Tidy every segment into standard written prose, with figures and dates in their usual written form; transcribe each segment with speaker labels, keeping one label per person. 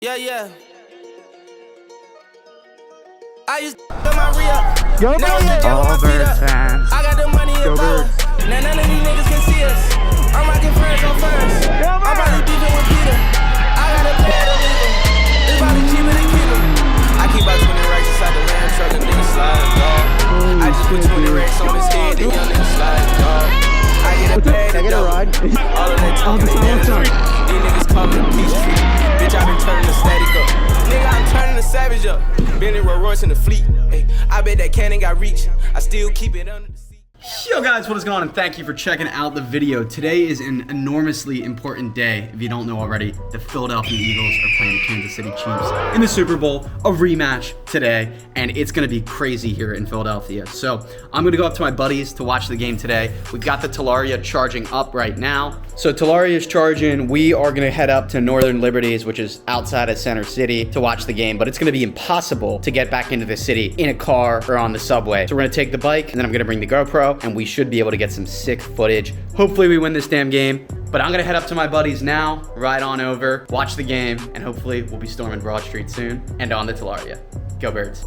Speaker 1: Yeah, yeah. I used to my re-up.
Speaker 2: Go Birds fans.
Speaker 1: I got the money and power. Now none of these niggas can see us. I'm rocking first on first. I'm probably beefing with Peter. I got a bad to leave him. It's probably cheaper than keep him. I keep about 20 racks inside the lamb truck and niggas slide, dog. I just put 20 racks on his head, then young niggas slide, dog. I get a bag to go. All of that talking ain't never. These niggas calling it peace tree. Bitch, I been turning the static up. Nigga, I'm turning the savage up. Bentley Rolls Royce in the fleet. Hey, I bet that cannon got reach. I still keep it under the seat.
Speaker 2: Yo guys, what is going on, and thank you for checking out the video. Today is an enormously important day. If you don't know already, the Philadelphia Eagles are playing the Kansas City Chiefs in the Super Bowl, a rematch today, and it's gonna be crazy here in Philadelphia. So I'm gonna go up to my buddies to watch the game today. We've got the Talaria charging up right now. So Talaria is charging. We are gonna head up to Northern Liberties, which is outside of Center City, to watch the game, but it's gonna be impossible to get back into the city in a car or on the subway. So we're gonna take the bike, and then I'm gonna bring the GoPro, and we should be able to get some sick footage. Hopefully we win this damn game, but I'm gonna head up to my buddies now, ride on over, watch the game, and hopefully we'll be storming Broad Street soon and on the Talaria. Go Birds.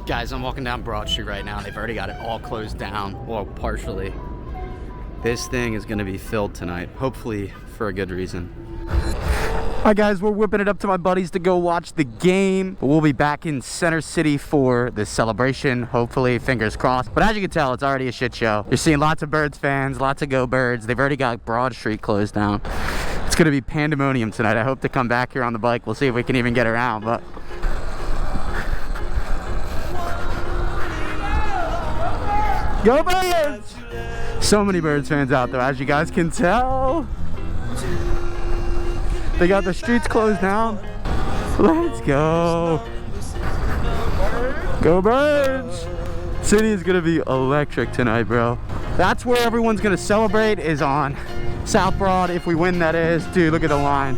Speaker 2: Guys, I'm walking down Broad Street right now. They've already got it all closed down, well, partially. This thing is gonna be filled tonight, hopefully for a good reason. All right, guys, we're whipping it up to my buddies to go watch the game. We'll be back in Center City for the celebration, hopefully, fingers crossed. But as you can tell, it's already a shit show. You're seeing lots of Birds fans, lots of Go Birds. They've already got Broad Street closed down. It's gonna be pandemonium tonight. I hope to come back here on the bike. We'll see if we can even get around, but. Go Birds! So many Birds fans out there, as you guys can tell. They got the streets closed down. Let's go. Go Birds! City is gonna be electric tonight, bro. That's where everyone's gonna celebrate, is on South Broad, if we win, that is. Dude, look at the line.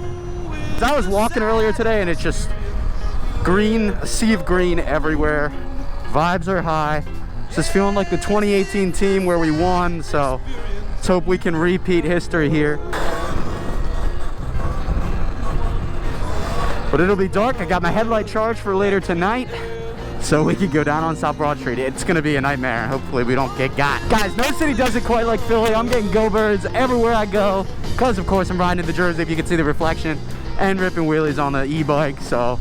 Speaker 2: I was walking earlier today and it's just green, a sea of green everywhere. Vibes are high. Just feeling like the 2018 team where we won, so let's hope we can repeat history here. But it'll be dark. I got my headlight charged for later tonight, so we can go down on South Broad Street. It's gonna be a nightmare. Hopefully we don't get got. Guys, no city does it quite like Philly. I'm getting Go Birds everywhere I go, because of course I'm riding in the jersey, if you can see the reflection, and ripping wheelies on the e-bike, so.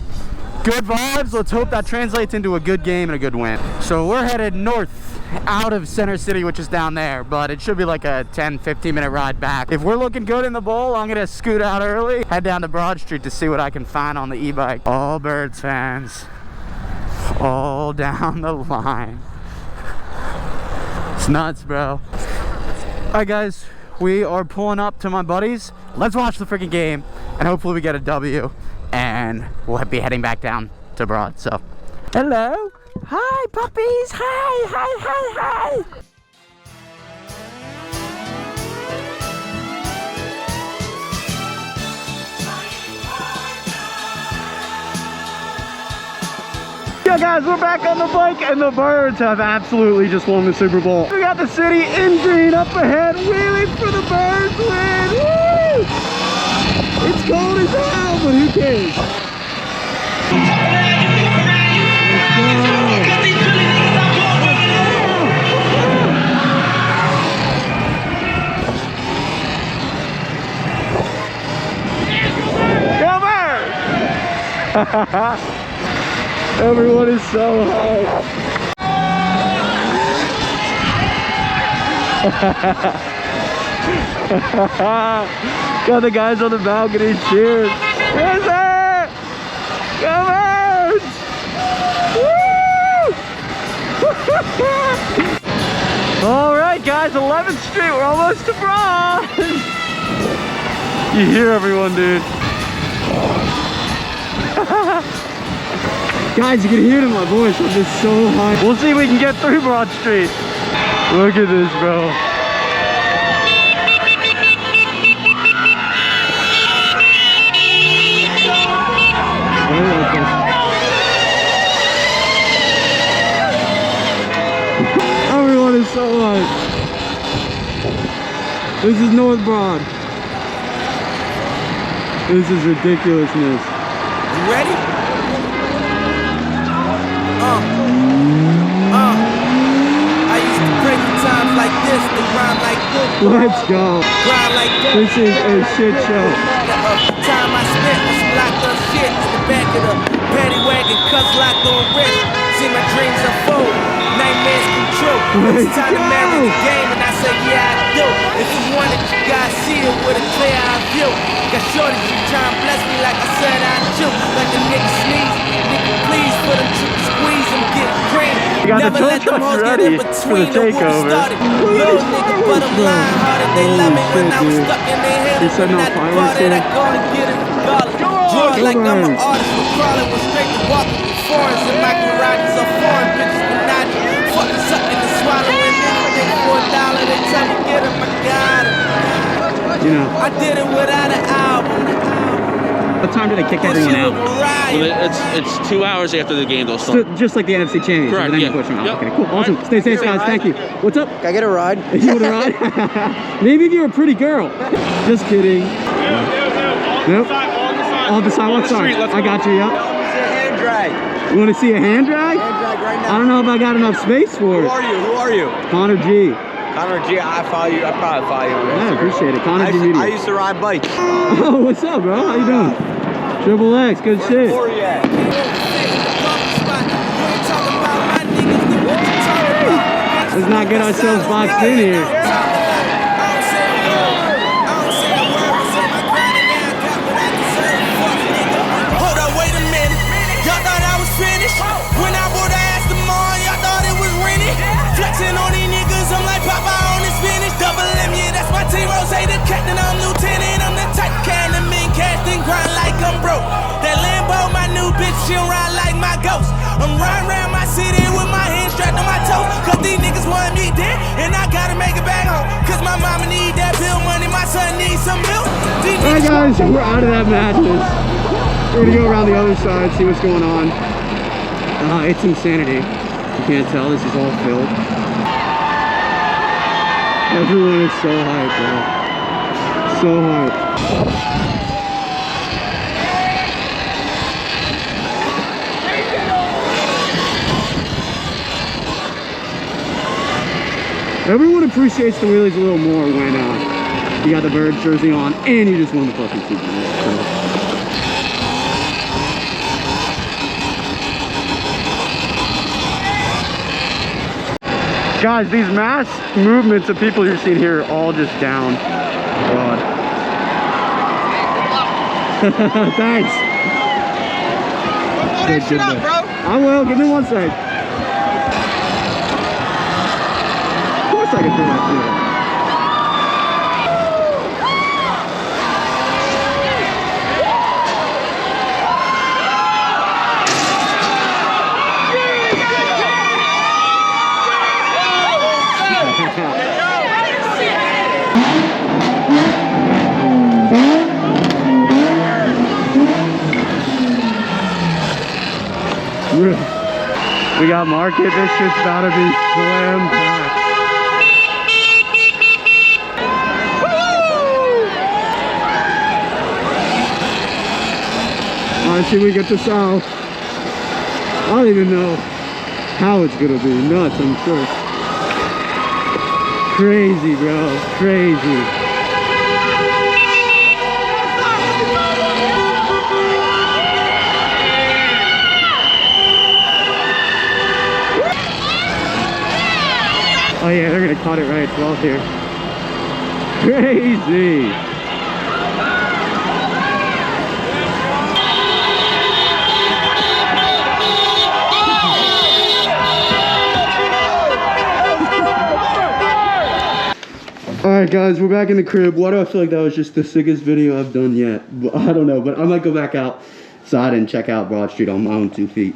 Speaker 2: Good vibes. Let's hope that translates into a good game and a good win. So we're headed north out of Center City, which is down there, but it should be like a 10-15 minute ride back. If we're looking good in the bowl, I'm gonna scoot out early, head down to Broad Street to see what I can find on the e-bike. All Birds fans, all down the line. It's nuts, bro. All right, guys, we are pulling up to my buddies. Let's watch the freaking game, and hopefully we get a W. And we'll be heading back down to Broad, so. Hello. Hi, puppies. Hi, hi, hi, hi. Yo, guys, we're back on the bike, and the Birds have absolutely just won the Super Bowl. We got the city in green up ahead, wheeling for the Birds win. Woo! It's cold as hell, but who cares? Go Birds! Everyone is so high. Got the guys on the balcony cheers. Yes, sir! Go Birds! Woo! All right, guys, 11th Street. We're almost to Broad. You hear everyone, dude. Guys, you can hear it in my voice. I'm just so high. We'll see if we can get through Broad Street. Look at this, bro. so much. This is North Broad. This is ridiculousness.
Speaker 1: You ready? I used to pray for times like this, to grind like this.
Speaker 2: Let's go.
Speaker 1: Grind like this.
Speaker 2: This is a shit show.
Speaker 1: The time I spent was some locked up shit in the back of the paddy wagon, cuffs locked on wrist. See my dreams unfold, nightmares come true. It's time to marry the game, and I said, yeah, I do. If you want it, you gotta see it with a clear eye view. Got shorty, you trying to bless me like I said I do. Like the nigga sneeze, nigga please, for them triple squeeze and get green. Never let them hoes get in between the whoop started. Little nigga, but I'm lying harder. They love me when I was stuck in their head. When I departed, I go and get it regardless. Draw like I'm an artist, but crawling was straight to walking with foreigns. And my garages are foreign bitches with Nadia. Fucking sucking and swallowing anything for $1. They tell me get him, I got him.
Speaker 2: You know.
Speaker 1: I did it without an album.
Speaker 2: What time do they kick everyone out?
Speaker 3: Well, it's 2 hours after the game, they'll start.
Speaker 2: Just like the NFC Championship.
Speaker 3: Correct,
Speaker 2: Then
Speaker 3: yeah.
Speaker 2: you push them out.
Speaker 3: Yep.
Speaker 2: Okay, cool. Awesome. Stay safe, guys. Thank you. What's up?
Speaker 4: Can I get a ride?
Speaker 2: You want a ride? Maybe if you're a pretty girl. Just kidding. Nope. On the side. What side? I got you, yeah.
Speaker 4: Hand drag.
Speaker 2: You want to see a hand drag?
Speaker 4: Hand drag right now.
Speaker 2: I don't know if I got enough space for
Speaker 4: Who
Speaker 2: it.
Speaker 4: are you? Who are you?
Speaker 2: ConnorG.
Speaker 4: ConnorG. I follow you. I probably follow you.
Speaker 2: Yeah, I appreciate it. ConnorG
Speaker 4: I
Speaker 2: Media.
Speaker 4: used to ride bikes.
Speaker 2: Oh, what's up, bro? How you doing? Triple X, good shit.
Speaker 4: Where you at?
Speaker 2: Let's not get ourselves boxed in here.
Speaker 1: Hold up, wait a minute. Y'all thought I was finished? When I bought the ass tomorrow, y'all thought it was rented. Flexing on these niggas, I'm like Papa on the spinach. Double M, yeah, that's my team. Rose, the captain, I'm lieutenant. I'm the type can the mean casting, grind like I'm broke. That Lambo, my new bitch, she'll ride like my ghost. I'm riding around my city with my hands strapped on my toes. Cause these niggas want me dead, and I gotta make it back home. Cause my mama need that bill money, my son needs some milk.
Speaker 2: Alright guys, we're out of that madness. We're gonna go around the other side, see what's going on. It's insanity. You can't tell, this is all filled. Everyone is so hyped, bro. So hyped. Everyone appreciates the wheelies a little more when you got the Bird jersey on and you just won the fucking Super Bowl. So. Guys, these mass movements of people you're seeing here are all just down. God. Thanks.
Speaker 4: That shit up, bro.
Speaker 2: I will. Give me 1 sec. Of course I can do that too. We got market. This shit's about to be slam packed. Alright, see, we get the south. I don't even know how it's gonna be. Nuts, I'm sure. Crazy, bro. Crazy. Oh yeah, they're gonna cut it right at 12 here. Crazy. Alright guys, we're back in the crib. Why do I feel like that was just the sickest video I've done yet? I don't know, but I might go back outside and check out Broad Street on my own 2 feet.